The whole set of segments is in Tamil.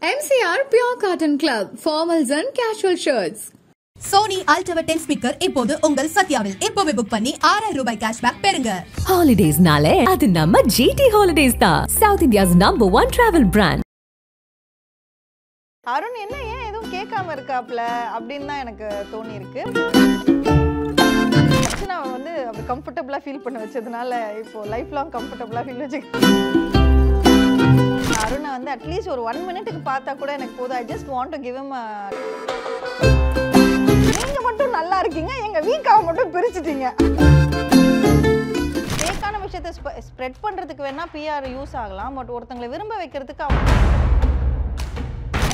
MCR Pure Cotton Club, formals and casual shirts. Sony Ultra 10 speaker இப்போது உங்கள் சத்யாவில் இப்போவே புக் பண்ணி 6000 ரூபாய் கேஷ்பேக் பெறுங்க. ஹாலிடேஸ்னாலே அது நம்ம GT Holidays தான், South India's #1 travel brand. Arun என்ன ஏன் எதுவும் கேட்காம இருக்காப்ல அப்படின்னு தான் எனக்கு தோணி இருக்கு. நான் வந்து அப்படி கம்ஃபர்டபுளா ஃபீல் பண்ண வச்சதுனால இப்போ லைஃப் லாங் கம்ஃபர்டபுளா ஃபீல் வச்சு அருணை வந்து அட்லீஸ்ட் ஒரு 1 மினிட்டுக்கு பார்த்தா கூட எனக்கு போதும். I just want to give him நீங்க மட்டும் நல்லா இருக்கீங்க, எங்க வீக்காவை மட்டும் பிரிச்சுட்டீங்க. ஃபேக்கான விஷயத்தை ஸ்ப்ரெட் பண்றதுக்கு வேணா பிஆர் யூஸ் ஆகலாம், பட் ஒருத்தங்களை விரும்ப வைக்கிறதுக்கு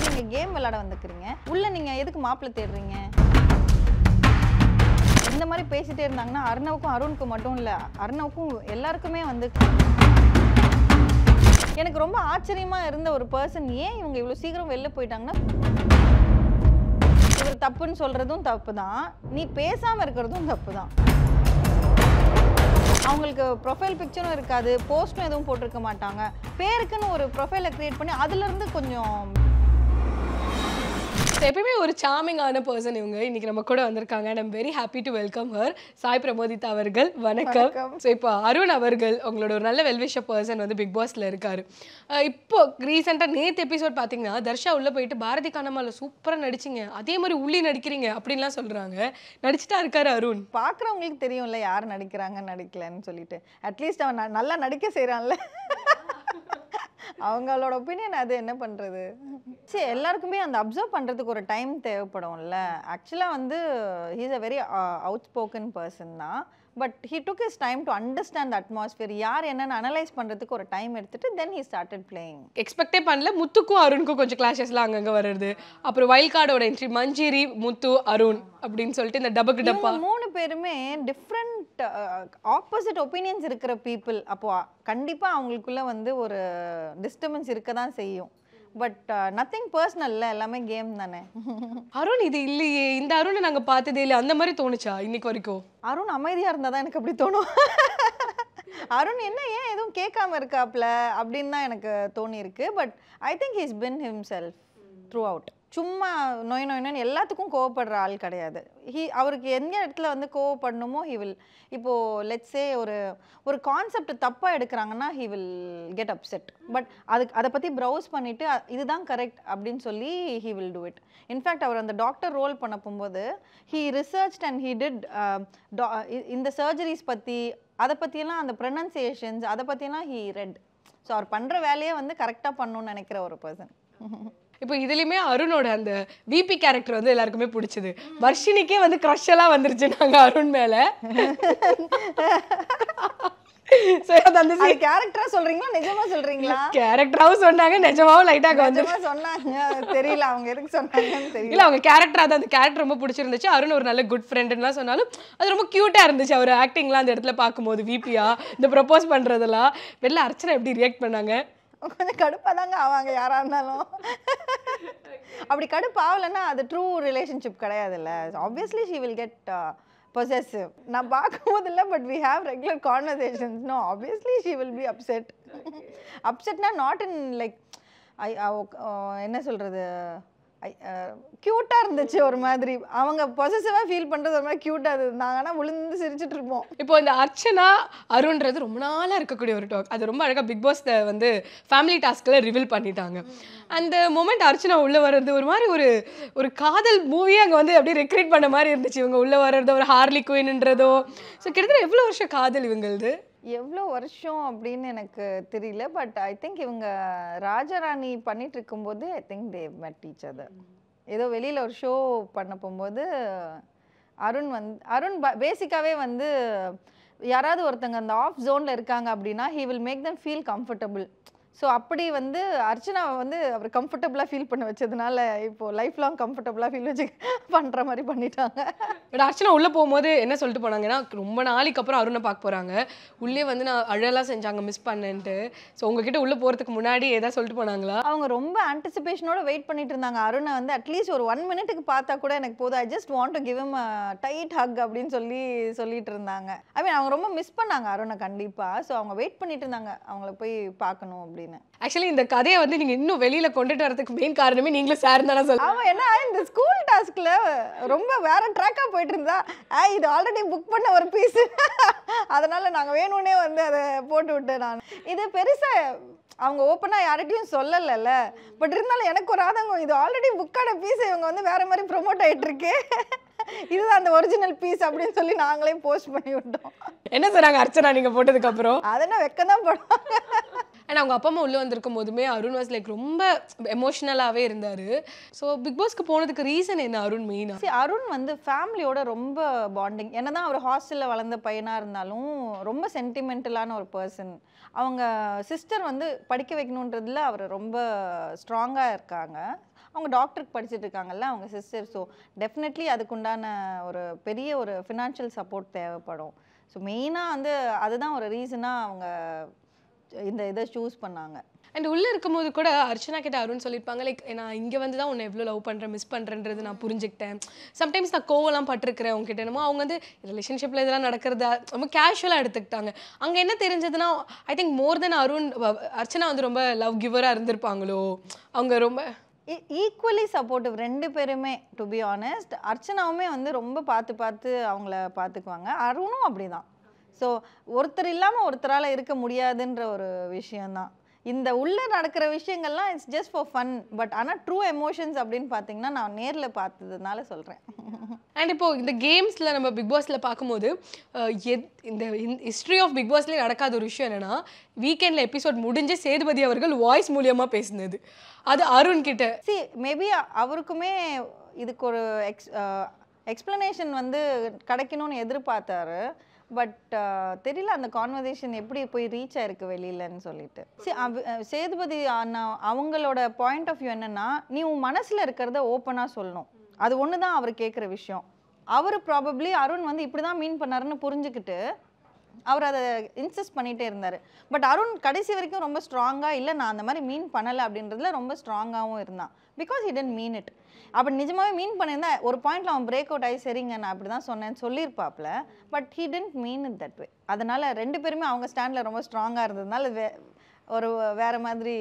நீங்க கேம் விளையாட வந்துக்கிறீங்க, உள்ள நீங்க எதுக்கு மாப்பிள்ளை தேடுறீங்க? இந்த மாதிரி பேசிட்டே இருந்தாங்கன்னா அருணவுக்கும் அருணுக்கு மட்டும் இல்லை, அருணவுக்கும் எல்லாருக்குமே வந்து எனக்கு ரொம்ப ஆச்சரியமா இருந்த ஒரு பர்சன். ஏன் இவங்க இவ்வளோ சீக்கிரம் வெளில போயிட்டாங்கன்னா, இவர் தப்புன்னு சொல்றதும் தப்பு தான், நீ பேசாம இருக்கிறதும் தப்பு தான். அவங்களுக்கு ப்ரொஃபைல் பிக்சரும் இருக்காது, போஸ்ட்டும் எதுவும் போட்டிருக்க மாட்டாங்க, பேருக்குன்னு ஒரு ப்ரொஃபைலை கிரியேட் பண்ணி அதுல இருந்து கொஞ்சம் எப்பயுமே ஒரு சாமிங்கான பர்சன் இவங்க இன்னைக்கு நம்ம கூட வந்திருக்காங்க. And I'm very happy to welcome her. Sai Pramoditha அவர்கள் வணக்கம். ஸோ இப்போ அருண் அவர்கள் உங்களோட ஒரு நல்ல வெல்விஷர் பர்சன் வந்து பிக் பாஸ்ல இருக்காரு. இப்போ ரீசெண்டாக நேற்று எபிசோட் பார்த்தீங்கன்னா தர்ஷா உள்ள போயிட்டு பாரதி கண்ணம்மாவில் சூப்பராக நடிச்சிங்க, அதே மாதிரி உள்ளி நடிக்கிறீங்க அப்படின்லாம் சொல்றாங்க. நடிச்சுட்டா இருக்காரு அருண். பார்க்குறவங்களுக்கு தெரியும்ல யார் நடிக்கிறாங்க நடிக்கலன்னு சொல்லிட்டு. அட்லீஸ்ட் அவன் நல்லா நடிக்க செய்கிறான்ல, அவங்களோட ஒப்பீனியன் அது என்ன பண்ணுறது. சரி, எல்லாருக்குமே அந்த அப்சர்வ் பண்ணுறதுக்கு ஒரு டைம் தேவைப்படும்ல. ஆக்சுவலாக வந்து he is a very outspoken person தான், but he took his time to understand the atmosphere. யார் என்னென்னு அனலைஸ் பண்ணுறதுக்கு ஒரு டைம் எடுத்துட்டு தென் ஹீ ஸ்டார்டட் பிளேயிங். எக்ஸ்பெக்டே பண்ணல, முத்துக்கும் அருணுக்கும் கொஞ்சம் கிளாஷஸ்லாம் அங்கங்கே வருது. அப்புறம் வைல்ட் கார்டோட என்ட்ரி மஞ்சரி, முத்து, அருண் அப்படின்னு சொல்லிட்டு இந்த டபக்கு டப்பா 3 பேருமே டிஃப்ரெண்ட் ஆப்போசிட் ஒப்பீனியன்ஸ் இருக்கிற பீப்புள். அப்போ கண்டிப்பாக அவங்களுக்குள்ள வந்து ஒரு டிஸ்டர்பன்ஸ் இருக்க தான் செய்யும். பட் நத்திங் பர்சனல்ல, எல்லாமே கேம் தானே. அருண் இது இல்லையே, இந்த அருணை நாங்க பார்த்ததே இல்லை, அந்த மாதிரி தோணுச்சா இன்னைக்கு வரைக்கும்? அருண் அமைதியா இருந்தா தான் எனக்கு அப்படி தோணும். அருண் என்ன ஏன் எதுவும் கேட்காம இருக்காப்ல அப்படின்னு தான் எனக்கு தோணி இருக்கு. But I think he's been himself through out. சும்மா நோய் நோய்னு எல்லாத்துக்கும் கோவப்படுற ஆள் கிடையாது. அவருக்கு எந்த இடத்துல வந்து கோவப்படணுமோ ஹி வில். இப்போது லெட்ஸே ஒரு கான்செப்ட் தப்பாக எடுக்கிறாங்கன்னா he will get upset. But அதை பற்றி ப்ரௌஸ் பண்ணிவிட்டு இதுதான் கரெக்ட் அப்படின்னு சொல்லி he will do it. In fact அவர் அந்த டாக்டர் ரோல் பண்ண போகும்போது he research and he did இந்த சர்ஜரிஸ் பற்றி, அதை பற்றியெல்லாம் அந்த ப்ரொனன்சியேஷன்ஸ் அதை பற்றியெல்லாம் ஹீ ரெட். ஸோ அவர் பண்ணுற வேலையை வந்து கரெக்டாக பண்ணணும்னு நினைக்கிற ஒரு பர்சன். இப்போ இதுலயுமே அருணோட அந்த விபி கேரக்டர் வந்து எல்லாருக்குமே பிடிச்சது. வர்ஷினிக்கே வந்து க்ரஷ் எல்லாம் வந்துருச்சு நாங்க அருண் மேல. கேரக்டரா சொல்றீங்களா நிஜமா சொல்றீங்களா? கேரக்டராவும் சொன்னாங்க, நிஜமாவும் லைட்டாக வந்து சொன்னாங்க. தெரியல அவங்க எதுக்கு சொன்னாங்கன்னு தெரியல. இல்ல அவங்க கேரக்டர், அது அந்த கேரக்டர் ரொம்ப பிடிச்சிருந்துச்சு. அருண் ஒரு நல்ல குட் ஃப்ரெண்ட்லாம் சொன்னாலும் அது ரொம்ப கியூட்டா இருந்துச்சு. அவர் ஆக்டிங்லாம் அந்த இடத்துல பார்க்கும்போது விபியா இந்த ப்ரப்போஸ் பண்றதெல்லாம். வெளில அர்ச்சனா எப்படி ரியாக்ட் பண்ணாங்க? கொஞ்சம் கடுப்பாக தாங்க ஆவாங்க யாரா இருந்தாலும். அப்படி கடுப்பு ஆகலைன்னா அது ட்ரூ ரிலேஷன்ஷிப் கிடையாதுல்ல. Obviously she will get possessive. நான் பார்க்கும்போது இல்லை, but we have regular conversations. No, obviously she will be upset. அப்செட்னா நாட் இன் லைக் என்ன சொல்கிறது, க்யூட்டாக இருந்துச்சு ஒரு மாதிரி. அவங்க பொசசிவாக ஃபீல் பண்ணுறது ஒரு மாதிரி க்யூட்டாக இருந்தாங்க, ஆனால் விழுந்து சிரிச்சுட்டு இருப்போம். இப்போ இந்த அர்ச்சனா அருண்றது ரொம்ப நாளாக இருக்கக்கூடிய ஒரு டாக். அது ரொம்ப அழகாக பிக் பாஸ் வந்து ஃபேமிலி டாஸ்கில் ரிவீல் பண்ணிட்டாங்க. அந்த மொமெண்ட் அர்ச்சனா உள்ளே வர்றது ஒரு மாதிரி ஒரு காதல் மூவியே அங்கே வந்து அப்படியே ரெக்ரீட் பண்ண மாதிரி இருந்துச்சு. இவங்க உள்ளே வர்றதோ ஒரு ஹார்லி குயின்ன்றதோ. ஸோ கிட்டத்தட்ட எவ்வளோ வருஷம் காதல் இவங்களது? எவ்வளோ வருஷம் அப்படின்னு எனக்கு தெரியல. பட் ஐ திங்க் இவங்க ராஜாராணி பண்ணிட்டு இருக்கும்போது ஐ திங்க் தே மெட் ஈச் அதர். ஏதோ வெளியில் ஒரு ஷோ பண்ண போகும்போது அருண் பேசிக்காகவே வந்து யாராவது ஒருத்தங்க அந்த ஆஃப் ஜோனில் இருக்காங்க அப்படின்னா he will make them feel comfortable. So அப்படி வந்து அர்ச்சனாவை வந்து அவர் கம்ஃபர்டபுளாக ஃபீல் பண்ண வச்சதுனால இப்போது லைஃப் லாங் கம்ஃபர்டபுளாக ஃபீல் வச்சு பண்ணுற மாதிரி பண்ணிட்டாங்க. பட் அர்ச்சனா உள்ளே போகும்போது என்ன சொல்லிட்டு போனாங்கன்னா, ரொம்ப நாளைக்கு அப்புறம் அருணை பார்க்க போகிறாங்க, உள்ளே வந்து நான் அழலாம் செஞ்சாங்க மிஸ் பண்ணேன்ட்டு. ஸோ உங்ககிட்ட உள்ளே போகிறதுக்கு முன்னாடி ஏதாவது சொல்லிட்டு போனாங்களா? அவங்க ரொம்ப ஆன்டிசிபேஷனோட வெயிட் பண்ணிட்டு இருந்தாங்க. அருணை வந்து அட்லீஸ்ட் ஒரு 1 மினிட்டுக்கு பார்த்தா கூட எனக்கு போதும். I just want to give him tight hug அப்படின்னு சொல்லிட்டு இருந்தாங்க. ஐ மீன் அவங்க ரொம்ப மிஸ் பண்ணாங்க அருணை கண்டிப்பாக. ஸோ அவங்க வெயிட் பண்ணிட்டு இருந்தாங்க அவங்கள போய் பார்க்கணும் அப்படின்னு. அப்படின்னு. ஆக்சுவலி இந்த கதையை வந்து நீங்க இன்னும் வெளியில கொண்டுட்டு வரதுக்கு மெயின் காரணமே நீங்களும் சார் தானே சொல்லுங்க. ஆமா, ஏன்னா இந்த ஸ்கூல் டாஸ்க்ல ரொம்ப வேற ட்ராக்கா போயிட்டு இருந்தா இது ஆல்ரெடி புக் பண்ண ஒரு பீஸ், அதனால நாங்க வேணும்னே வந்து அதை போட்டு விட்டேன். நான் இது பெருசா அவங்க ஓப்பனா யார்கிட்டையும் சொல்லலைல்ல, பட் இருந்தாலும் எனக்கு ஒரு ஆதங்கம், இது ஆல்ரெடி புக்கான பீஸ் இவங்க வந்து வேற மாதிரி ப்ரொமோட் ஆயிட்டு இருக்கு, இதுதான் அந்த ஒரிஜினல் பீஸ் அப்படின்னு சொல்லி நாங்களே போஸ்ட் பண்ணி விட்டோம். என்ன சொன்னாங்க அர்ச்சனா நீங்க போட்டதுக்கு அப்புறம்? அதென்ன வெக்கதான் படுவாங்க. அண்ட் அவங்க அப்பா அம்மா உள்ளே வந்திருக்கும் போதுமே அருண் வாஸ் லைக் ரொம்ப எமோஷ்னலாகவே இருந்தார். ஸோ பிக் பாஸ்க்கு போனதுக்கு ரீசன் என்ன அருண் மெயினாக? அருண் வந்து ஃபேமிலியோட ரொம்ப பாண்டிங். என்னதான் அவர் ஹாஸ்டலில் வளர்ந்த பையனாக இருந்தாலும் ரொம்ப சென்டிமெண்டலான ஒரு பர்சன். அவங்க சிஸ்டர் வந்து படிக்க வைக்கணுன்றதுல அவர் ரொம்ப ஸ்ட்ராங்காக இருக்காங்க. அவங்க டாக்டருக்கு படிச்சுட்டு இருக்காங்கல்ல அவங்க சிஸ்டர். ஸோ டெஃபினெட்லி அதுக்குண்டான ஒரு பெரிய ஒரு ஃபினான்ஷியல் சப்போர்ட் தேவைப்படும். ஸோ மெயினாக வந்து அதுதான் ஒரு ரீசனாக அவங்க இந்த இதை சூஸ் பண்ணாங்க. அண்ட் உள்ளே இருக்கும்போது கூட அர்ச்சனா கிட்ட அருண் சொல்லியிருப்பாங்க லைக் நான் இங்கே வந்து தான் உன்னை எவ்வளோ லவ் பண்ணுறேன் மிஸ் பண்ணுறேன்றது நான் புரிஞ்சுக்கிட்டேன். சம்டைம்ஸ் நான் கோவலாம் பட்டிருக்கிறேன் உங்ககிட்ட. என்னமோ அவங்க வந்து ரிலேஷன்ஷிப்பில் இதெல்லாம் நடக்கிறதா ரொம்ப கேஷுவலாக எடுத்துக்கிட்டாங்க. அங்கே என்ன தெரிஞ்சதுன்னா ஐ திங்க் மோர் தென் அருண் அர்ச்சனா வந்து ரொம்ப லவ் கிவராக இருந்திருப்பாங்களோ. அவங்க ரொம்ப ஈக்குவலி சப்போர்ட்டிவ் ரெண்டு பேருமே. டு பி ஆனஸ்ட், அர்ச்சனாவுமே வந்து ரொம்ப பார்த்து அவங்கள பார்த்துக்குவாங்க. அருணும் அப்படிதான். ஸோ ஒருத்தர் இல்லாமல் ஒருத்தரால் இருக்க முடியாதுன்ற ஒரு விஷயந்தான். இந்த உள்ளே நடக்கிற விஷயங்கள்லாம் it's just for fun. But ஆனால் ட்ரூ எமோஷன்ஸ் அப்படின்னு பார்த்தீங்கன்னா நான் நேரில் பார்த்ததுனால சொல்கிறேன். அண்ட் இப்போது இந்த கேம்ஸில் நம்ம பிக் பாஸில் பார்க்கும்போது இந்த ஹிஸ்ட்ரி ஆஃப் பிக் பாஸ்லேயே நடக்காத ஒரு விஷயம் என்னென்னா வீக்கெண்டில் எபிசோட் முடிஞ்சு சேதுபதி அவர்கள் வாய்ஸ் மூலியமாக பேசினது. அது அருண் கிட்ட மேபி அவருக்குமே இதுக்கு ஒரு எக்ஸ்பிளனேஷன் வந்து கிடைக்கணும்னு எதிர்பார்த்தாரு. பட் தெரியல அந்த கான்வர்சேஷன் எப்படி போய் ரீச் ஆயிருக்கு வெளியிலன்னு சொல்லிட்டு. சேதுபதி அண்ணா அவங்களோட பாயிண்ட் ஆஃப் வியூ என்னன்னா, நீ உன் மனசில் இருக்கிறத ஓப்பனாக சொல்லணும். அது ஒன்று தான் அவர் கேட்குற விஷயம். அவர் ப்ராபப்ளி அருண் வந்து இப்படி தான் மீன் பண்ணாருன்னு புரிஞ்சுக்கிட்டு அவர் அதை இன்சிஸ்ட் பண்ணிகிட்டே இருந்தார். பட் அருண் கடைசி வரைக்கும் ரொம்ப ஸ்ட்ராங்காக இல்லை நான் அந்த மாதிரி மீன் பண்ணலை அப்படின்றதுல ரொம்ப ஸ்ட்ராங்காகவும் இருந்தான். Because he didn't mean it. அப்படி நிஜமாகவே மீன் பண்ணியிருந்தா ஒரு பாயிண்டில் அவன் பிரேக் அவுட் ஆகி சரிங்க நான் அப்படி தான் சொன்னேன்னு சொல்லியிருப்பாப்ல. But he didn't mean it that way. அதனால் ரெண்டு பேருமே அவங்க ஸ்டாண்டில் ரொம்ப ஸ்ட்ராங்காக இருந்ததுனால ஒரு வேறு மாதிரி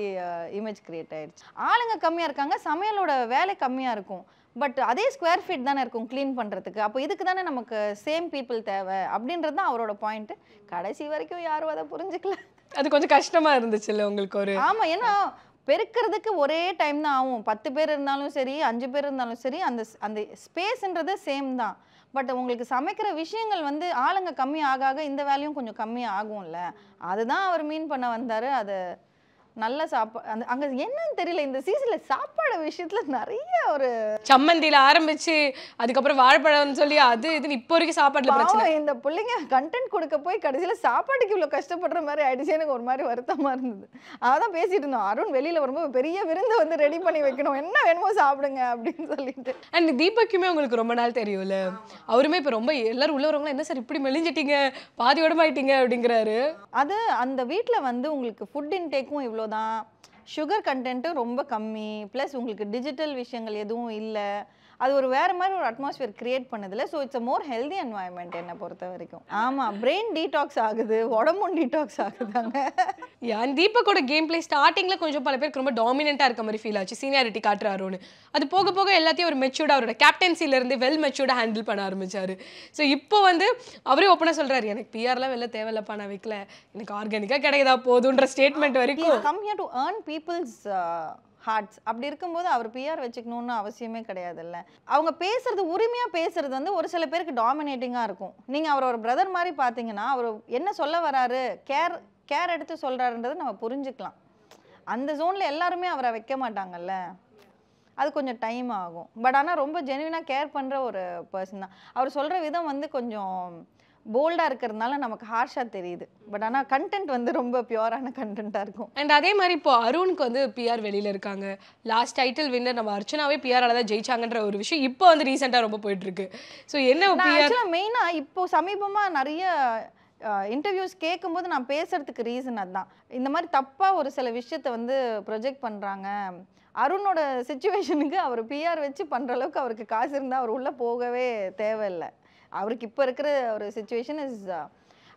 இமேஜ் க்ரியேட் ஆகிடுச்சு. ஆளுங்க கம்மியாக இருக்காங்க, சமையலோட வேலை கம்மியாக இருக்கும். பட் அதே ஸ்கொயர் ஃபீட் தானே இருக்கும் க்ளீன் பண்ணுறதுக்கு. அப்போ இதுக்கு தானே நமக்கு சேம் பீப்புள் தேவை அப்படின்றது தான் அவரோட பாயிண்ட்டு. கடைசி வரைக்கும் யாரும் அதை புரிஞ்சுக்கல. அது கொஞ்சம் கஷ்டமாக இருந்துச்சு இல்லை உங்களுக்கு? ஒரு ஆமாம், ஏன்னா பெருக்கிறதுக்கு ஒரே டைம் தான் ஆகும். 10 பேர் இருந்தாலும் சரி 5 பேர் இருந்தாலும் சரி அந்த ஸ்பேஸ்ன்றது சேம் தான். பட் உங்களுக்கு சமைக்கிற விஷயங்கள் வந்து ஆளுங்க கம்மி ஆக இந்த வேலையும் கொஞ்சம் கம்மியாக ஆகும்ல. அதுதான் அவர் மீன் பண்ண வந்தார். அது நல்ல சாப்பாடு அங்கே என்னன்னு தெரியல. இந்த சீசனில் சாப்பாடு விஷயத்தில் நிறைய ஒரு சம்மந்தியில் ஆரம்பிச்சு அதுக்கப்புறம் வாழைப்பழம்னு சொல்லி அது இதுன்னு இப்போ வரைக்கும் சாப்பாட்டில் பிரச்சனை. இந்த பிள்ளைங்க கண்டென்ட் கொடுக்க போய் கடைசியில் சாப்பாட்டுக்கு இவ்வளோ கஷ்டப்படுற மாதிரி ஆயிடுச்சு. எனக்கு ஒரு மாதிரி வருத்தமாக இருந்தது. அதான் பேசிட்டு இருந்தோம், அருண் வெளியில் வரும்போது பெரிய விருந்து வந்து ரெடி பண்ணி வைக்கணும், என்ன வேணுமோ சாப்பிடுங்க அப்படின்னு சொல்லிட்டு. அண்ட் தீபக்குமே உங்களுக்கு ரொம்ப நாள் தெரியும்ல, அவருமே இப்போ ரொம்ப எல்லாரும் உள்ளவரவங்களும் என்ன சார் இப்படி மெலிஞ்சிட்டீங்க பாதி உடம்பாயிட்டீங்க அப்படிங்கிறாரு. அது அந்த வீட்டில் வந்து உங்களுக்கு ஃபுட் இன்டேக்கும் இவ்வளோ தான், சுகர் கண்டென்ட்டும் ரொம்ப கம்மி, ப்ளஸ் உங்களுக்கு டிஜிட்டல் விஷயங்கள் எதுவும் இல்லை. அது ஒரு வேறு மாதிரி ஒரு அட்மாஸ்பியர் கிரியேட் பண்ணதில்ல. So it's a more healthy environment என்னை பொறுத்த வரைக்கும். ஆமாம், பிரெயின் டீடாக்ஸ் ஆகுது, உடம்பும் டீடாக்ஸ் ஆகுதாங்க. அண்ட் தீபக்கோட கேம் பிளே ஸ்டார்டிங்கில் கொஞ்சம் பல பேருக்கு ரொம்ப டாமினெண்ட்டாக இருக்க மாதிரி ஃபீல் ஆச்சு, சீனியாரிட்டி காட்டுறாருன்னு. அது போக போக எல்லாத்தையும் ஒரு மெச்சூர்டாக அவரோட கேப்டன்சிலேருந்து வெல் மெச்சூர்டாக ஹேண்டில் பண்ண ஆரம்பிச்சார். ஸோ இப்போ வந்து அவரே ஓப்பனாக சொல்கிறாரு, எனக்கு பிஆர்லாம் வெளில தேவையில்லப்பா, நான் வைக்கல, எனக்கு ஆர்கானிக்காக கிடைக்குதா போதுன்ற ஸ்டேட்மெண்ட் வரைக்கும். Come here to earn people's hearts. அப்படி இருக்கும்போது அவர் பிஆர் வச்சுக்கணும்னு அவசியமே கிடையாதுல்ல. அவங்க பேசுறது உரிமையாக பேசுறது வந்து ஒரு சில பேருக்கு டாமினேட்டிங்காக இருக்கும். நீங்கள் அவர் ஒரு பிரதர் மாதிரி பார்த்தீங்கன்னா அவர் என்ன சொல்ல வராரு, கேர் எடுத்து சொல்கிறாருன்றதை நம்ம புரிஞ்சுக்கலாம். அந்த ஜோனில் எல்லாருமே அவரை வைக்க மாட்டாங்கல்ல, அது கொஞ்சம் டைம் ஆகும். பட் ஆனால் ரொம்ப ஜெனுவினாக கேர் பண்ணுற ஒரு பர்சன் தான். அவர் சொல்கிற விதம் வந்து கொஞ்சம் போல்டாக இருக்கிறதுனால நமக்கு ஹார்ஷாக தெரியுது. பட் ஆனால் கண்டென்ட் வந்து ரொம்ப பியூரான கண்டென்ட்டாக இருக்கும். அண்ட் அதே மாதிரி இப்போ அருணுக்கு வந்து பிஆர் வெளியில் இருக்காங்க. லாஸ்ட் டைட்டில் வின்னர் நம்ம அர்ச்சனாவே பிஆரால் தான் ஜெயிச்சாங்கன்ற ஒரு விஷயம் இப்போ வந்து ரீசெண்டாக ரொம்ப போயிட்டுருக்கு. ஸோ என்ன பிஆர் மெயினாக இப்போ சமீபமாக நிறைய இன்டர்வியூஸ் கேட்கும்போது நான் பேசுறதுக்கு ரீசன் அதுதான். இந்த மாதிரி தப்பாக ஒரு சில விஷயத்தை வந்து ப்ரொஜெக்ட் பண்ணுறாங்க. அருணோட சிச்சுவேஷனுக்கு அவர் பிஆர் வச்சு பண்ணுற அளவுக்கு அவருக்கு காசு இருந்தால் அவர் உள்ளே போகவே தேவையில்லை. அவருக்கு இப்போ இருக்கிற ஒரு சிச்சுவேஷன் இஸ்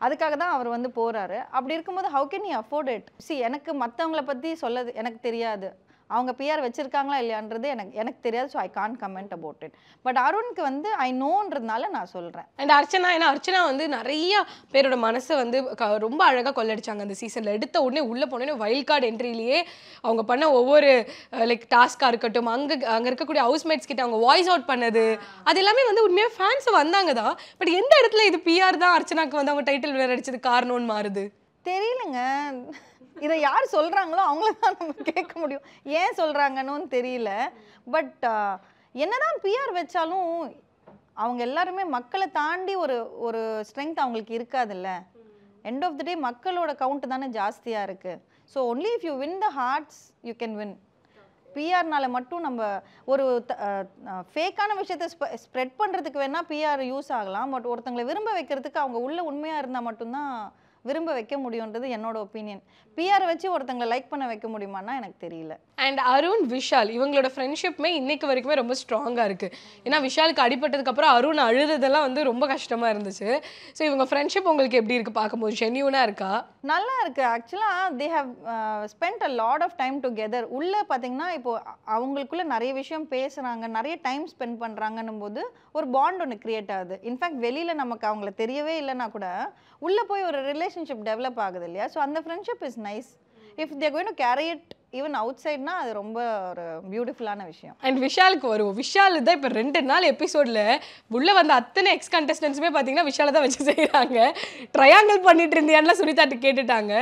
அதுக்காக தான் அவர் வந்து போகிறாரு. அப்படி இருக்கும்போது how can you afford it? எனக்கு மற்றவங்கள பற்றி சொல்லது எனக்கு தெரியாது, அவங்க பிஆர் வச்சுருக்காங்களா இல்லையான்றது எனக்கு தெரியாது. So I can't comment about it. But அருணுக்கு வந்து ஐ நோன்றதுனால நான் சொல்கிறேன். அண்ட் அர்ச்சனா, ஏன்னா அர்ச்சனா வந்து நிறைய பேரோட மனசை வந்து ரொம்ப அழகாக கொள்ளடிச்சாங்க அந்த சீசனில். எடுத்த உடனே உள்ளே போனோடனே வைல்ட் கார்டு என்ட்ரிலேயே அவங்க பண்ண ஒவ்வொரு லைக் டாஸ்காக இருக்கட்டும், அங்கே இருக்கக்கூடிய ஹவுஸ்மேட்ஸ் கிட்ட அவங்க வாய்ஸ் அவுட் பண்ணது, அது எல்லாமே வந்து உண்மையாக ஃபேன்ஸ் வந்தாங்க தான். பட் எந்த இடத்துல இது பிஆர் தான் அர்ச்சனாக்கு வந்து அவங்க டைட்டில் வினர் அடிச்சது காரணம்னு மாறுது தெரியலங்க. இதை யார் சொல்கிறாங்களோ அவங்கள தான் நம்ம கேட்க முடியும், ஏன் சொல்கிறாங்கன்னு தெரியல. பட் என்னதான் பிஆர் வச்சாலும் அவங்க எல்லாருமே மக்களை தாண்டி ஒரு ஸ்ட்ரென்த் அவங்களுக்கு இருக்காதுல்ல. எண்ட் ஆஃப் த டே மக்களோட கவுண்ட் தானே ஜாஸ்தியாக இருக்குது. So only if you win the hearts you can win. பிஆர்னால மட்டும் நம்ம ஒரு ஃபேக்கான விஷயத்தை ஸ்ப்ரெட் பண்ணுறதுக்கு வேணால் பிஆர் யூஸ் ஆகலாம். பட் ஒருத்தங்களை விரும்ப வைக்கிறதுக்கு அவங்க உள்ள உண்மையாக இருந்தால் மட்டும்தான் விரும்ப வைக்க முடியுன்றது என்னோட ஒப்பீனியன். பிஆர் வச்சு ஒருத்தங்களை லைக் பண்ண வைக்க முடியுமான்னா எனக்கு தெரியல. அண்ட் அருண் விஷால் இவங்களோட ஃப்ரெண்ட்ஷிப்புமே இன்னைக்கு வரைக்குமே ரொம்ப ஸ்ட்ராங்காக இருக்குது. ஏன்னா விஷாலுக்கு அடிபட்டதுக்கப்புறம் அருண் அழுததெல்லாம் வந்து ரொம்ப கஷ்டமாக இருந்துச்சு. ஸோ இவங்க ஃப்ரெண்ட்ஷிப் உங்களுக்கு எப்படி இருக்குது பார்க்கும்போது? ஜென்யூனாக இருக்கா? நல்லா இருக்குது. ஆக்சுவலாக they have spend a lot of time together. உள்ளே பார்த்தீங்கன்னா இப்போது அவங்களுக்குள்ளே நிறைய விஷயம் பேசுகிறாங்க, நிறைய டைம் ஸ்பெண்ட் பண்ணுறாங்கன்னும் போது ஒரு பாண்ட் ஒன்று க்ரியேட் ஆகுது. இன்ஃபேக்ட் வெளியில் நமக்கு அவங்கள தெரியவே இல்லைன்னா கூட உள்ளே போய் ஒரு ரிலேஷன்ஷிப் டெவலப் ஆகுது இல்லையா? ஸோ அந்த friendship is nice. If they're going to carry it even out சைட்னா அது ரொம்ப ஒரு பியூட்டிஃபுல்லான விஷயம். அண்ட் விஷாலுக்கு வருவோம். விஷால் தான் இப்போ 2 நாள் எபிசோடில் உள்ளே வந்த அத்தனை எக்ஸ் கண்டஸ்டன்ஸுமே பார்த்தீங்கன்னா விஷாலை தான் வச்சு செய்கிறாங்க. ட்ரையாங்கிள் பண்ணிட்டு இருந்தியான்லாம் சுனிதாட்டு கேட்டுட்டாங்க.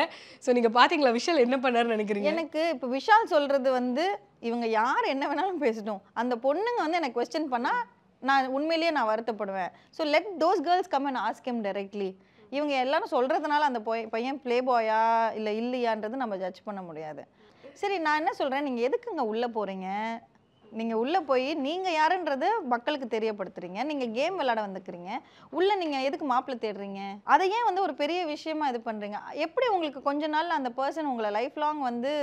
ஸோ நீங்கள் பார்த்தீங்களா விஷால் என்ன பண்ணாருன்னு நினைக்கிறீங்க? எனக்கு இப்போ விஷால் சொல்கிறது வந்து இவங்க யார் என்ன வேணாலும் பேசட்டும், அந்த பொண்ணுங்க வந்து எனக்கு கொஸ்டின் பண்ணால் நான் உண்மையிலேயே நான் வருத்தப்படுவேன். So let those girls come and ask him directly. இவங்க எல்லாரும் சொல்கிறதுனால அந்த பையன் ப்ளே பாயா இல்லை இல்லையான்றது நம்ம ஜட்ஜ் பண்ண முடியாது. சரி, நான் என்ன சொல்கிறேன், நீங்கள் எதுக்குங்க உள்ளே போகிறீங்க? நீங்கள் உள்ளே போய் நீங்கள் யாருன்றது மக்களுக்கு தெரியப்படுத்துறீங்க. நீங்கள் கேம் விளையாட வந்துக்கிறீங்க. உள்ளே நீங்கள் எதுக்கு மாப்பிள்ளை தேடுறீங்க? அதை ஏன் வந்து ஒரு பெரிய விஷயமா இது பண்ணுறீங்க? எப்படி உங்களுக்கு கொஞ்ச நாள் அந்த பர்சன் உங்களை லைஃப் லாங் வந்து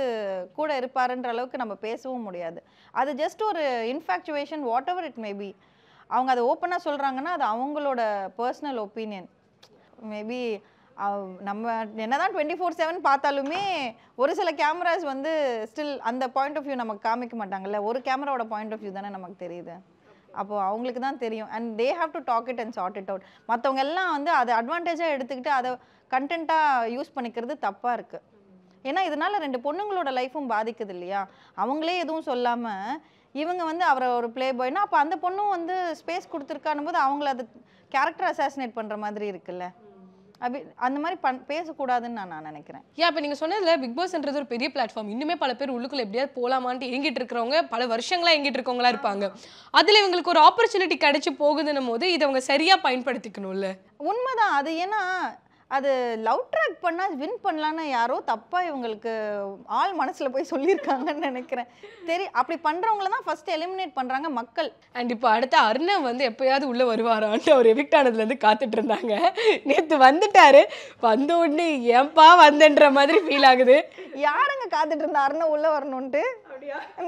கூட இருப்பாருன்ற அளவுக்கு நம்ம பேசவும் முடியாது. அது ஜஸ்ட் ஒரு infatuation, what ever it maybe. அவங்க அதை ஓப்பனாக சொல்கிறாங்கன்னா அது அவங்களோட பர்சனல் ஒப்பீனியன். மேபி நம்ம என்னதான் 24/7 பார்த்தாலுமே ஒரு சில கேமராஸ் வந்து ஸ்டில் அந்த பாயிண்ட் ஆஃப் வியூ நமக்கு காமிக்க மாட்டாங்கல்ல. ஒரு கேமராவோட பாயிண்ட் ஆஃப் வியூ தானே நமக்கு தெரியுது. அப்போது அவங்களுக்கு தான் தெரியும். And they have to talk it and sort it out. மற்றவங்க எல்லாம் வந்து அதை அட்வான்டேஜாக எடுத்துக்கிட்டு அதை கண்டென்ட்டாக யூஸ் பண்ணிக்கிறது தப்பாக இருக்குது. ஏன்னா இதனால் 2 பொண்ணுங்களோட லைஃப்பும் பாதிக்குது இல்லையா? அவங்களே எதுவும் சொல்லாமல் இவங்க வந்து அவரை ஒரு ப்ளே பாய்னா அப்போ அந்த பொண்ணும் வந்து ஸ்பேஸ் கொடுத்துருக்கானும் போது அவங்கள அது கேரக்டர் அசாசினேட் பண்ணுற மாதிரி இருக்குல்ல. அப்படி அந்த மாதிரி பேசக்கூடாதுன்னு நான் நினைக்கிறேன். இப்போ நீங்கள் சொன்னதில் பிக் பாஸ்ன்றது ஒரு பெரிய பிளாட்ஃபார்ம். இன்னுமே பல பேர் உள்ளுக்குள்ள எப்படியாவது போகலாமான்ட்டு ஏங்கிட்டு இருக்கிறவங்க பல வருஷங்களாக ஏங்கிட்டு இருக்கவங்களா இருப்பாங்க. அதில் இவங்களுக்கு ஒரு ஆப்பர்ச்சுனிட்டி கிடைச்சி போகுதுன்னும் போது இதை அவங்க சரியாக பயன்படுத்திக்கணும்ல. உண்மைதான் அது. ஏன்னா அது லவ் ட்ராக் பண்ணால் வின் பண்ணலான்னு யாரோ தப்பாக இவங்களுக்கு ஆள் மனசில் போய் சொல்லியிருக்காங்கன்னு நினைக்கிறேன். அப்படி பண்ணுறவங்கள தான் ஃபர்ஸ்ட் எலிமினேட் பண்ணுறாங்க மக்கள். அண்ட் இப்போ அடுத்த அர்ணவ் வந்து எப்போயாவது உள்ளே வருவாரான்ட்டு அவர் எவிக்ட் ஆனதுலேருந்து காத்துட்டு இருந்தாங்க. நேற்று வந்துட்டாரு. வந்த உடனே ஏன்பா வந்தன்ற மாதிரி ஃபீல் ஆகுது. யாருங்க காத்துட்டு இருந்தா அர்ணவ் உள்ளே வரணுன்ட்டு?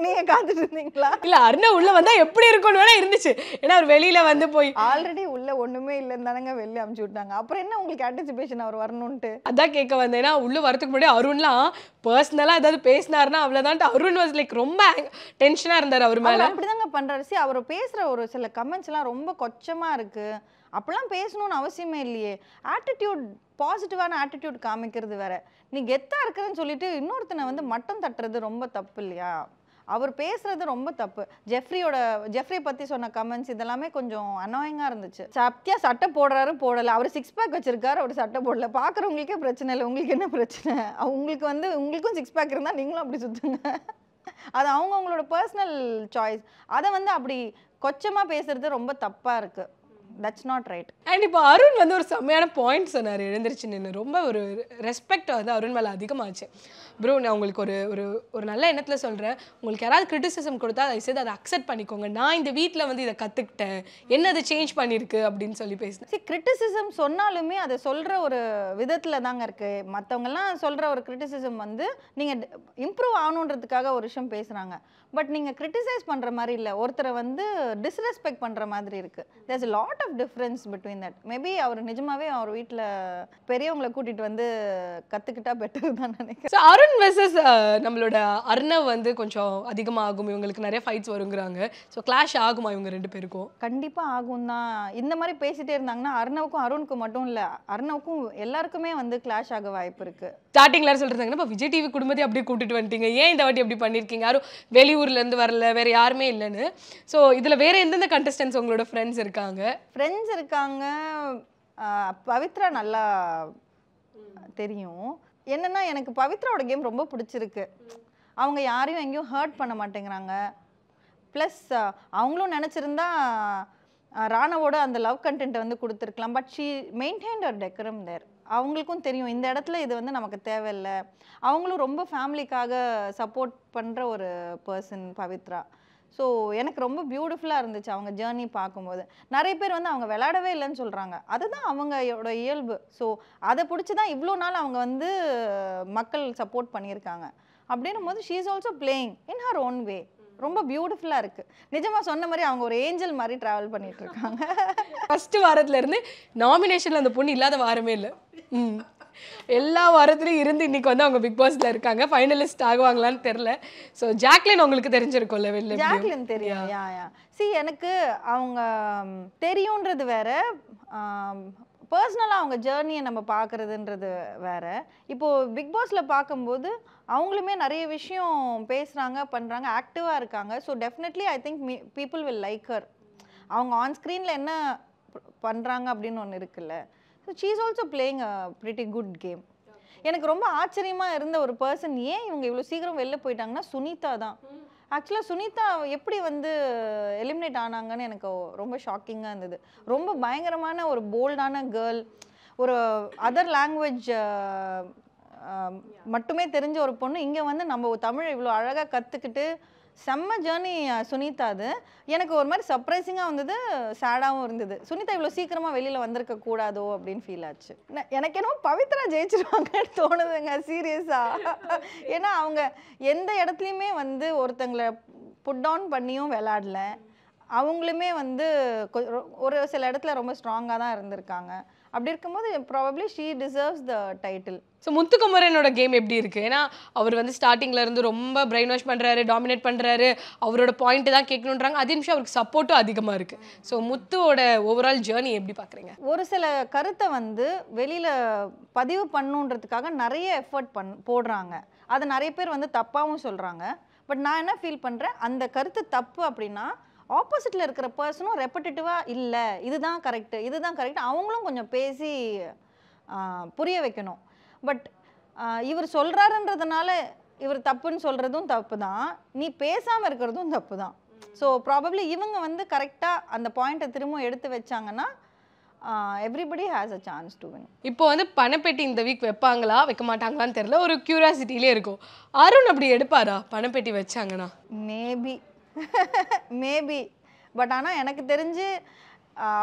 நீங்க காத்துட்டு இருந்தீங்களா? இல்லை, அர்ணவ் உள்ளே வந்தால் எப்படி இருக்கும்னு வேணா இருந்துச்சு. ஏன்னா அவர் வெளியில் வந்து போய் ஆல்ரெடி உள்ள ஒன்றுமே இல்லைன்னு தானங்க வெளியே அமுச்சு விட்டாங்க. அப்புறம் என்ன உங்களுக்கு ஆன்டிசிபேஷன் அவர் வரணுன்ட்டு? அதான் கேட்க வந்தேன். ஏன்னா உள்ளே வரதுக்கு முன்னாடி அருண்லாம் பர்சனலாக ஏதாவது பேசினாருன்னா அவ்வளோதான்ட்டு அருண் வாஸ் லைக் ரொம்ப டென்ஷனாக இருந்தார் அவர் மேலே. அப்படிதாங்க பண்ணுறாரு. சரி, அவர் பேசுகிற ஒரு சில கமெண்ட்ஸ்லாம் ரொம்ப கொச்சமாக இருக்குது. அப்படிலாம் பேசணும்னு அவசியமே இல்லையே. ஆட்டிடியூட், பாசிட்டிவான ஆட்டிடியூட் காமிக்கிறது வேற. நீ கெத்தாக இருக்கிறேன்னு சொல்லிட்டு இன்னொருத்தனை வந்து மட்டம் தட்டுறது ரொம்ப தப்பு இல்லையா? அவர் பேசுறது ரொம்ப தப்பு. ஜெஃப்ரி பற்றி சொன்ன கமெண்ட்ஸ் இதெல்லாமே கொஞ்சம் அனாயிங்காக இருந்துச்சு. சத்தியா சட்டை போடுறாரு போடலை, அவர் 6 பேக் வச்சிருக்காரு, அவர் சட்டை போடல. பார்க்குறவங்களுக்கே பிரச்சனை இல்லை, உங்களுக்கு என்ன பிரச்சனை? உங்களுக்கு வந்து உங்களுக்கும் 6 பேக் இருந்தால் நீங்களும் அப்படி சுற்றுங்க. அது அவங்களோட பர்சனல் சாய்ஸ். அதை வந்து அப்படி கொச்சமாக பேசுறது ரொம்ப தப்பாக இருக்குது. That's not right. அண்ட் இப்போ அருண் வந்து ஒரு செம்மையான பாயிண்ட் சொன்னார் எழுந்திரிச்சு நின்று. ரொம்ப ஒரு ரெஸ்பெக்ட் வந்து அருண் மேலே அதிகமாச்சு. ப்ரோ, நான் உங்களுக்கு ஒரு ஒரு ஒரு நல்ல எண்ணத்தில் சொல்கிறேன். உங்களுக்கு யாராவது கிரிட்டிசிசம் கொடுத்தா அதை செய்து அதை அக்செப்ட் பண்ணிக்கோங்க. நான் இந்த வீட்டில் வந்து இதை கற்றுக்கிட்டேன், என்ன அதை சேஞ்ச் பண்ணியிருக்கு அப்படின்னு சொல்லி பேசினேன். சரி, கிரிட்டிசிசம் சொன்னாலுமே அதை சொல்கிற ஒரு விதத்தில் தாங்க இருக்குது. மற்றவங்கெல்லாம் சொல்கிற ஒரு கிரிட்டிசிசம் வந்து நீங்கள் இம்ப்ரூவ் ஆகணுன்றதுக்காக ஒரு விஷயம் பேசுகிறாங்க. பட் நீங்கள் கிரிட்டிசைஸ் பண்ணுற மாதிரி இல்லை, ஒருத்தரை வந்து டிஸ்ரெஸ்பெக்ட் பண்ணுற மாதிரி இருக்குது. There's a lot of of difference between that. Maybe அவர் நிஜமாவே அவர் வீட்டில் பெரியவங்களை கூட்டிகிட்டு வந்து கற்றுக்கிட்டா பெட்டர் தான் நினைக்கிறேன். ஸோ அருண் வெர்சஸ் நம்மளோட அர்ணவ் வந்து கொஞ்சம் அதிகமாகும், இவங்களுக்கு நிறைய ஃபைட்ஸ் வருங்கிறாங்க. ஸோ கிளாஷ் ஆகுமா இவங்க 2 பேருக்கும்? கண்டிப்பாக ஆகும் தான். இந்த மாதிரி பேசிகிட்டே இருந்தாங்கன்னா அர்ணவுக்கும் அருணுக்கும் மட்டும் இல்லை, அர்ணவுக்கும் எல்லாருக்குமே வந்து கிளாஷ் ஆக வாய்ப்பு இருக்குது. ஸ்டார்டிங்ல சொல்றாங்கன்னா இப்போ விஜய் டிவி குடும்பத்தை அப்படியே கூட்டிட்டு வந்துட்டீங்க, ஏன் இந்த வாட்டி எப்படி பண்ணியிருக்கீங்க, யாரும் வெளியூர்லேருந்து வரல, வேறு யாருமே இல்லைன்னு. ஸோ இதில் வேறு எந்தெந்த கண்டஸ்டன்ஸ் உங்களோட ஃப்ரெண்ட்ஸ் இருக்காங்க? ஃப்ரெண்ட்ஸ் இருக்காங்க. பவித்ரா நல்லா தெரியும். என்னன்னா எனக்கு பவித்ராவோட கேம் ரொம்ப பிடிச்சிருக்கு. அவங்க யாரையும் எங்கேயும் ஹர்ட் பண்ண மாட்டேங்கிறாங்க. ப்ளஸ் அவங்களும் நினச்சிருந்தா ராணவோட அந்த லவ் கண்டென்ட்டை வந்து கொடுத்துருக்கலாம். பட் ஷீ மெயின்டைன்ட் அவர் டெக்கரம் தேர். அவங்களுக்கும் தெரியும் இந்த இடத்துல இது வந்து நமக்கு தேவையில்லை. அவங்களும் ரொம்ப ஃபேமிலிக்காக சப்போர்ட் பண்ணுற ஒரு பர்சன் பவித்ரா. ஸோ எனக்கு ரொம்ப பியூட்டிஃபுல்லாக இருந்துச்சு அவங்க ஜேர்னி பார்க்கும்போது. நிறைய பேர் வந்து அவங்க விளையாடவே இல்லைன்னு சொல்கிறாங்க, அதுதான் அவங்களோட இயல்பு. ஸோ அதை பிடிச்சி தான் இவ்வளோ நாள் அவங்க வந்து மக்கள் சப்போர்ட் பண்ணியிருக்காங்க. அப்படின்னும் போது she is also playing in her own way. ரொம்ப பியூட்டிஃபுல்லாக இருக்குது. நிஜமாக சொன்ன மாதிரி அவங்க ஒரு ஏஞ்சல் மாதிரி ட்ராவல் பண்ணிட்டு இருக்காங்க. ஃபர்ஸ்ட் வாரத்துலேருந்து நாமினேஷனில் அந்த பொண்ணு இல்லாத வாரமே இல்லை. எல்லா வாரத்துலையும் இருந்து இன்னைக்கு வந்து அவங்க பிக் பாஸ்ல இருக்காங்க. ஃபைனலிஸ்ட் ஆகுவாங்களான்னு தெரியல. ஸோ ஜாக்லின் உங்களுக்கு தெரிஞ்சிருக்கும்ல? வெளில ஜாக்லின் தெரியும். எனக்கு அவங்க தெரியுன்றது வேற, பர்சனலாக அவங்க ஜேர்னியை நம்ம பார்க்குறதுன்றது வேற. இப்போது பிக் பாஸில் பார்க்கும்போது அவங்களுமே நிறைய விஷயம் பேசுகிறாங்க, பண்ணுறாங்க, ஆக்டிவாக இருக்காங்க. So definitely I think people will like her. அவங்க ஆன் ஸ்க்ரீனில் என்ன பண்ணுறாங்க அப்படின்னு ஒன்று இருக்குல்ல. So she is also playing a pretty good game. எனக்கு ரொம்ப ஆச்சரியமாக இருந்த ஒரு பர்சன் ஏன் இவங்க இவ்வளோ சீக்கிரம் வெளில போயிட்டாங்கன்னா சுனிதா தான். ஆக்சுவலாக சுனிதா எப்படி வந்து எலிமினேட் ஆனாங்கன்னு எனக்கு ரொம்ப ஷாக்கிங்காக இருந்தது. ரொம்ப பயங்கரமான ஒரு போல்டான கேர்ள், ஒரு அதர் லாங்குவேஜ் மட்டுமே தெரிஞ்ச ஒரு பொண்ணு இங்கே வந்து நம்ம தமிழ் இவ்வளோ அழகாக கற்றுக்கிட்டு செம்ம ஜேர்னி சுனிதா. அது எனக்கு ஒரு மாதிரி சர்ப்ரைசிங்காக வந்தது, சேடாகவும் இருந்தது. சுனிதா இவ்வளோ சீக்கிரமாக வெளியில் வந்திருக்க கூடாதோ அப்படின்னு ஃபீல் ஆச்சு. எனக்கு என்னவோ பவித்ரா ஜெயிச்சிருவாங்கன்னு தோணுதுங்க சீரியஸாக. ஏன்னா அவங்க எந்த இடத்துலையுமே வந்து ஒருத்தங்களை புட் டவுன் பண்ணியும் விளையாடல. அவங்களுமே வந்து ஒரு சில இடத்துல ரொம்ப ஸ்ட்ராங்காக தான் இருந்திருக்காங்க. அப்படி இருக்கும்போது probably she deserves the title. So முத்துக்குமரனோட கேம் எப்படி இருக்குது? ஏன்னா அவர் வந்து ஸ்டார்டிங்கில் இருந்து ரொம்ப பிரெயின் வாஷ் பண்ணுறாரு, டாமினேட் பண்ணுறாரு, அவரோட பாயிண்ட்டு தான் கேட்கணுன்றாங்க. அதே நிமிஷம் அவருக்கு சப்போர்ட்டும் அதிகமாக இருக்குது. ஸோ முத்துவோட ஓவரால் ஜேர்னி எப்படி பார்க்குறீங்க? ஒரு சில கருத்தை வந்து வெளியில் பதிவு பண்ணுன்றதுக்காக நிறைய எஃபர்ட் போடுறாங்க. அதை நிறைய பேர் வந்து தப்பாகவும் சொல்கிறாங்க. பட் நான் என்ன ஃபீல் பண்ணுறேன், அந்த கருத்து தப்பு அப்படின்னா ஆப்போசிட்டில் இருக்கிற பர்சனும் ரெப்படேட்டிவாக இல்லை இதுதான் கரெக்டு இதுதான் கரெக்ட் அவங்களும் கொஞ்சம் பேசி புரிய வைக்கணும். பட் இவர் சொல்கிறாருன்றதுனால இவர் தப்புன்னு சொல்கிறதும் தப்பு தான், நீ பேசாமல் இருக்கிறதும் தப்பு தான். ஸோ ப்ராபப்ளி இவங்க வந்து கரெக்டாக அந்த பாயிண்ட்டை திரும்ப எடுத்து வச்சாங்கன்னா everybody has a chance to win. இப்போ வந்து பணப்பெட்டி இந்த வீக் வைப்பாங்களா வைக்க மாட்டாங்களான்னு தெரியல, ஒரு க்யூரியாசிட்டிலே இருக்கும். அருண் அப்படி எடுப்பாரா பணப்பெட்டி வச்சாங்கன்னா? மேபி பட் ஆனால் எனக்கு தெரிஞ்சு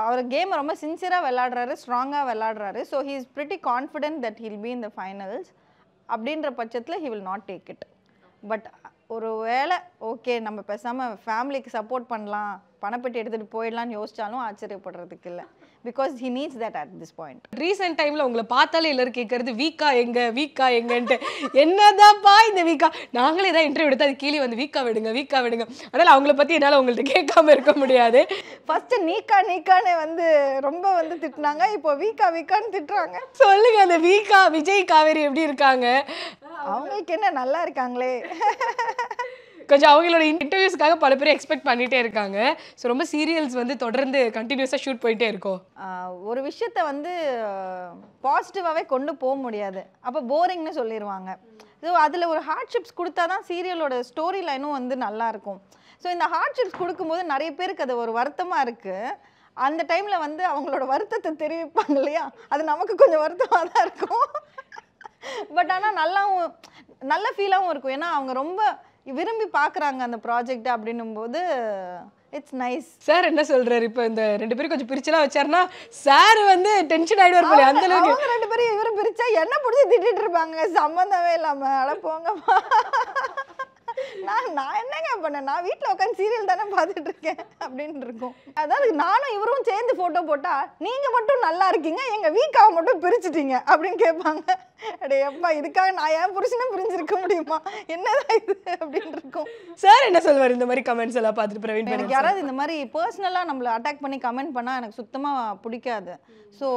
அவர் கேம் ரொம்ப சின்சியராக விளையாடுறாரு, ஸ்ட்ராங்காக விளையாடுறாரு. So he is pretty confident that he'll be in the finals. அப்படின்ற பட்சத்தில் he will not take it. But ஒரு வேளை ஓகே நம்ம பேசாமல் ஃபேமிலிக்கு சப்போர்ட் பண்ணலாம், பணப்பெட்டி எடுத்துகிட்டு போயிடலான்னு யோசிச்சாலும் ஆச்சரியப்படுறதுக்கு இல்லை. Because he needs that at this point. Recent டைமில் உங்களை பார்த்தாலே எல்லாரும் கேட்கறது வீக்கா எங்கன்ட்டு. என்னதான்ப்பா இந்த வீக்கா? நாங்களே ஏதாவது இன்டர்வியூ எடுத்து அது கீழே வந்து வீக்கா விடுங்க. அதனால் அவங்கள பற்றி என்னால் உங்கள்கிட்ட கேட்காம இருக்க முடியாது. ஃபர்ஸ்ட் நீக்கான்னு வந்து ரொம்ப வந்து திட்டினாங்க, இப்போ வீக்கான்னு திட்டுறாங்க. சொல்லுங்க, அந்த வீக்கா விஜய் காவேரி எப்படி இருக்காங்க? அவங்களுக்கு என்ன நல்லா இருக்காங்களே. கொஞ்சம் அவங்களோட இன்டர்வியூஸ்க்காக பல பேர் எக்ஸ்பெக்ட் பண்ணிகிட்டே இருக்காங்க. ஸோ ரொம்ப சீரியல்ஸ் வந்து தொடர்ந்து கண்டினியூஸாக ஷூட் போயிட்டே இருக்கும். ஒரு விஷயத்த வந்து பாசிட்டிவாகவே கொண்டு போக முடியாது, அப்போ போரிங்னு சொல்லிடுவாங்க. ஸோ அதில் ஒரு ஹார்ட்ஷிப்ஸ் கொடுத்தா தான் சீரியலோட ஸ்டோரி லைனும் வந்து நல்லாயிருக்கும். ஸோ இந்த ஹார்ட்ஷிப்ஸ் கொடுக்கும்போது நிறைய பேருக்கு அது ஒரு வருத்தமாக இருக்குது. அந்த டைமில் வந்து அவங்களோட வருத்தத்தை தெரிவிப்பாங்க இல்லையா, அது நமக்கு கொஞ்சம் வருத்தமாக தான் இருக்கும். பட் ஆனால் நல்ல ஃபீலாகவும் இருக்கும். ஏன்னா அவங்க ரொம்ப விரும்பி பார்க்குறாங்க அந்த ப்ராஜெக்ட் அப்படின்னும் போது இட்ஸ் நைஸ். சார் என்ன சொல்றாரு? இப்போ இந்த 2 பேரும் கொஞ்சம் பிரிச்சலாம் வச்சாருன்னா சார் வந்து டென்ஷன் ஆயிடுவார் போல. அந்த அளவுக்கு அவங்க 2 பேரும் இவரு பிரிச்சா என்ன பிடிச்சி திட்டிட்டு இருப்பாங்க சம்பந்தமே இல்லாம. அட போங்கப்பா. நான் என்னங்க பண்ணேன், நான் வீட்டில் உட்காந்து சீரியல் தானே பார்த்துட்டு இருக்கேன் அப்படின்னு இருக்கும். அதாவது நானும் இவரும் சேர்ந்து ஃபோட்டோ போட்டால் நீங்கள் மட்டும் நல்லா இருக்கீங்க, எங்கள் வீக்காவை மட்டும் பிரிச்சுட்டீங்க அப்படின்னு கேட்பாங்க. அடே அப்பா, இதுக்காக நான் ஏன் புருஷனை பிரிஞ்சிருக்க முடியுமா, என்னதான் இது அப்படின்னு இருக்கும். சார் என்ன சொல்வார் இந்த மாதிரி கமெண்ட்ஸ் எல்லாம் பார்த்துட்டு? பிரவீன், எனக்கு யாராவது இந்த மாதிரி பர்சனலாக நம்மளை அட்டாக் பண்ணி கமெண்ட் பண்ணால் எனக்கு சுத்தமாக பிடிக்காது. ஸோ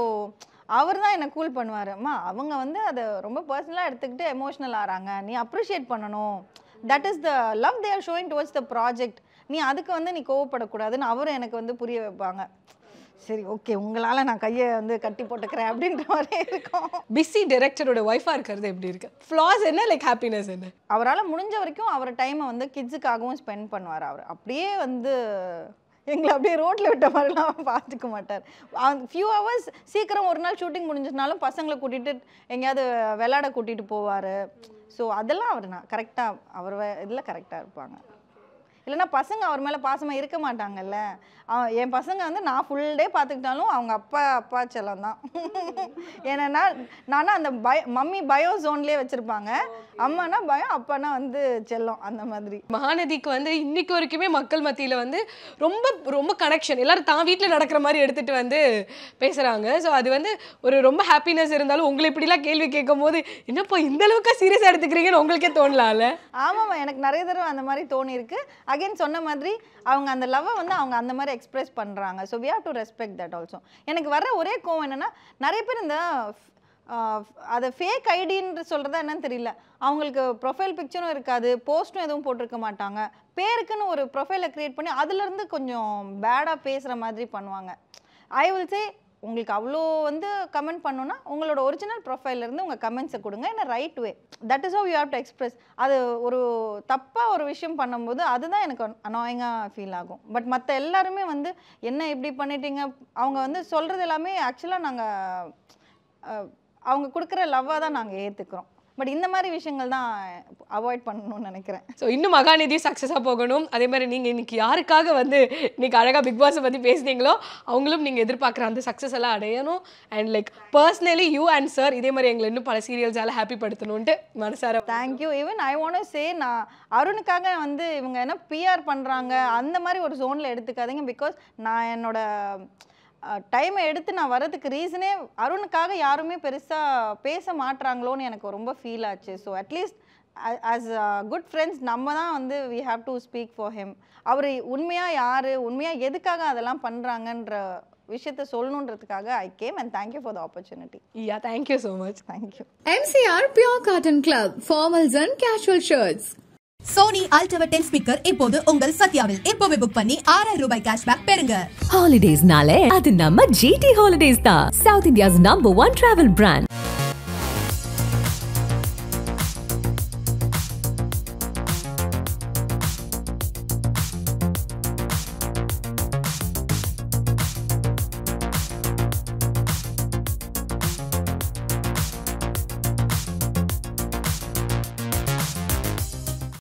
அவர் தான் என்னை கூல் பண்ணுவார். அம்மா அவங்க வந்து அதை ரொம்ப பர்சனலாக எடுத்துக்கிட்டு எமோஷ்னல் ஆகிறாங்க, நீ அப்ரிஷியேட் பண்ணணும், that is the love they are showing towards the project, நீ அதுக்கு வந்து நீ கோவப்படக்கூடாதுன்னு அவரும் எனக்கு வந்து புரிய வைப்பாங்க. சரி ஓகே, உங்களால் நான் கையை வந்து கட்டி போட்டுக்கிறேன் அப்படின்ற மாதிரி இருக்கும். பிஸி டைரக்டரோட ஒய்ஃபாக இருக்கிறது எப்படி இருக்கு? ஃப்ளாஸ் என்ன, லைக் ஹாப்பினஸ் என்ன? அவரால் முடிஞ்ச வரைக்கும் அவர் டைமை வந்து கிட்ஸுக்காகவும் ஸ்பெண்ட் பண்ணுவார். அவர் அப்படியே வந்து எங்களை அப்படியே ரோட்டில் விட்ட மாதிரிலாம் பார்த்துக்க மாட்டார். ஃபியூ ஹவர்ஸ் சீக்கிரம் ஒரு நாள் ஷூட்டிங் முடிஞ்சதுனாலும் பசங்களை கூட்டிகிட்டு எங்கேயாவது விளையாட கூட்டிகிட்டு போவார். ஸோ அதெல்லாம் அவர் நான் கரெக்டாக அவர் இதில் கரெக்டாக இருப்பாங்க. இல்லைனா பசங்க அவர் மேலே பாசமாக இருக்க மாட்டாங்கல்ல. என் பசங்க வந்து நான் ஃபுல் டே பார்த்துக்கிட்டாலும் அவங்க அப்பா செல்லம் தான். ஏன்னா நானும் அந்த மம்மி பயோ ஜோன்லேயே வச்சுருப்பாங்க, அம்மானா பயம், அப்பானா வந்து செல்லம், அந்த மாதிரி. மகாநதிக்கு வந்து இன்னைக்கு வரைக்குமே மக்கள் மத்தியில் வந்து ரொம்ப ரொம்ப கனெக்ஷன், எல்லாரும் தான் வீட்டில் நடக்கிற மாதிரி எடுத்துகிட்டு வந்து பேசுகிறாங்க. ஸோ அது வந்து ஒரு ரொம்ப ஹாப்பினஸ் இருந்தாலும் உங்களை இப்படிலாம் கேள்வி கேட்கும் போது என்னப்பா இந்த அளவுக்கு சீரியஸாக எடுத்துக்கிறீங்கன்னு உங்களுக்கே தோணலாம்ல? ஆமாம்மா, எனக்கு நிறைய தடவை அந்த மாதிரி தோணியிருக்கு. அகைன் சொன்ன மாதிரி அவங்க அந்த லவ்வை வந்து அவங்க அந்த மாதிரி எக்ஸ்பிரஸ் பண்ணுறாங்க. So we have to respect that also. எனக்கு வர ஒரே கோவம் என்னென்னா, நிறைய பேர் இந்த அதை ஃபேக் ஐடின்னு சொல்கிறதா என்னன்னு தெரியல, அவங்களுக்கு ப்ரொஃபைல் பிக்சரும் இருக்காது, போஸ்ட்டும் எதுவும் போட்டிருக்க மாட்டாங்க, பேருக்குன்னு ஒரு ப்ரொஃபைலை க்ரியேட் பண்ணி அதுலேருந்து கொஞ்சம் பேடாக பேசுகிற மாதிரி பண்ணுவாங்க. ஐ வில் சே, உங்களுக்கு அவ்வளோ வந்து கமெண்ட் பண்ணோன்னா உங்களோட ஒரிஜினல் ப்ரொஃபைல்லேருந்து உங்கள் கமெண்ட்ஸை கொடுங்க in a right way. That is how you have to express. அது ஒரு தப்பாக ஒரு விஷயம் பண்ணும்போது அதுதான் எனக்கு அனாயிங்காக ஃபீல் ஆகும். பட் மற்ற எல்லாருமே வந்து என்ன இப்படி பண்ணிட்டீங்க, அவங்க வந்து சொல்கிறது எல்லாமே ஆக்சுவலாக நாங்கள் அவங்க கொடுக்குற லவ்வாக தான் நாங்கள் ஏற்றுக்கிறோம். பட் இந்த மாதிரி விஷயங்கள் தான் அவாய்ட் பண்ணணும்னு நினைக்கிறேன். ஸோ இன்னும் மகாநதி சக்ஸஸாக போகணும். அதே மாதிரி நீங்கள் இன்னைக்கு யாருக்காக வந்து இன்னைக்கு அழகாக பிக் பாஸை பற்றி பேசுனீங்களோ அவங்களும் நீங்கள் எதிர்பார்க்குற அந்த சக்ஸஸ் எல்லாம் அடையணும். And like personally you and sir இதே மாதிரி எங்களை இன்னும் பல சீரியல்ஸால் ஹாப்பி படுத்தணுன்ட்டு மனசார thank you. Even I want say, நான் அருணுக்காக வந்து இவங்க என்ன பிஆர் பண்ணுறாங்க அந்த மாதிரி ஒரு ஜோனில் எடுத்துக்காதீங்க. பிகாஸ் நான் என்னோட டைமை எடுத்து நான் வரதுக்கு ரீசனே அருணுக்காக யாருமே பெருசாக பேச மாட்டுறாங்களோன்னு எனக்கு ரொம்ப ஃபீல் ஆச்சு. So at least as good friends நம்ம தான் வந்து we have to speak for him. அவர் உண்மையாக யார், உண்மையாக எதுக்காக அதெல்லாம் பண்ணுறாங்கன்ற விஷயத்தை சொல்லணுன்றதுக்காக I came. And thank you for the opportunity. Yeah, thank you so much. Thank you. MCR Pure Cotton Club, formals and casual shirts. Sony ultra 10 speaker இப்போது உங்கள் சத்யாவில். இப்போவே புக் பண்ணி 6000 ரூபாய் கேஷ்பேக் பெறுங்க. ஹாலிடேஸ்னாலே அது நம்ம GT ஹாலிடேஸ் தான், south India's number 1 travel brand.